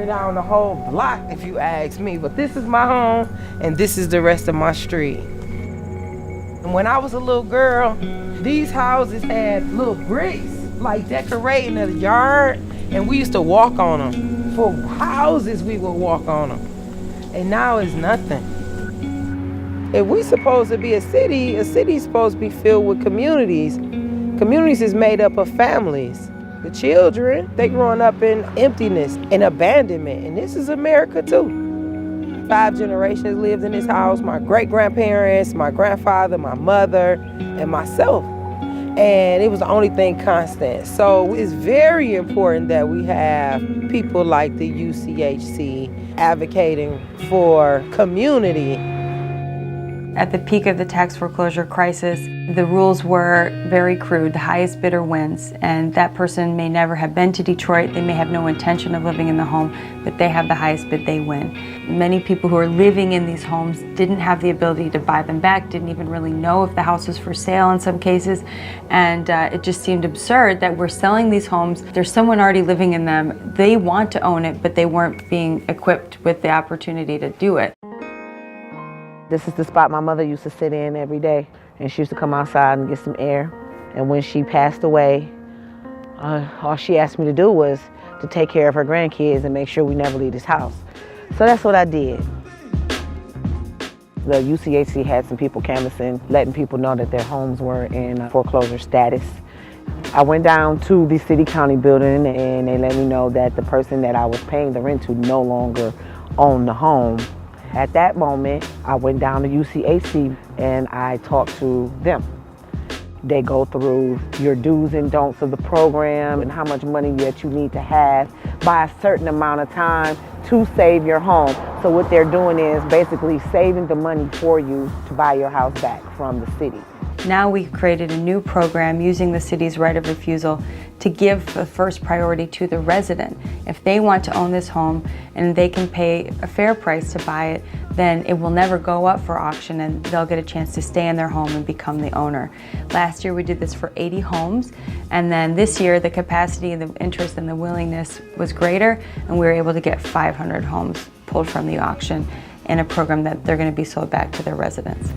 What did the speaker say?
tear down the whole block if you ask me. But this is my home and this is the rest of my street. And when I was a little girl, these houses had little bricks like decorating the yard, and we used to walk on them. For houses, we would walk on them. And now it's nothing. If we supposed to be a city's supposed to be filled with communities. Communities is made up of families. The children, they growing up in emptiness and abandonment, and this is America too. 5 generations lived in this house, my great-grandparents, my grandfather, my mother, and myself. And it was the only thing constant. So it's very important that we have people like the UCHC advocating for community. At the peak of the tax foreclosure crisis, the rules were very crude. The highest bidder wins, and that person may never have been to Detroit. They may have no intention of living in the home, but they have the highest bid, they win. Many people who are living in these homes didn't have the ability to buy them back, didn't even really know if the house was for sale in some cases, and it just seemed absurd that we're selling these homes. There's someone already living in them. They want to own it, but they weren't being equipped with the opportunity to do it. This is the spot my mother used to sit in every day, and she used to come outside and get some air. And when she passed away, all she asked me to do was to take care of her grandkids and make sure we never leave this house. So that's what I did. The UCHC had some people canvassing, letting people know that their homes were in foreclosure status. I went down to the city-county building, and they let me know that the person that I was paying the rent to no longer owned the home. At that moment, I went down to UCHC and I talked to them. They go through your do's and don'ts of the program and how much money that you need to have by a certain amount of time to save your home. So what they're doing is basically saving the money for you to buy your house back from the city. Now we've created a new program using the city's right of refusal to give the first priority to the resident. If they want to own this home and they can pay a fair price to buy it, then it will never go up for auction and they'll get a chance to stay in their home and become the owner. Last year we did this for 80 homes, and then this year the capacity and the interest and the willingness was greater, and we were able to get 500 homes pulled from the auction in a program that they're going to be sold back to their residents.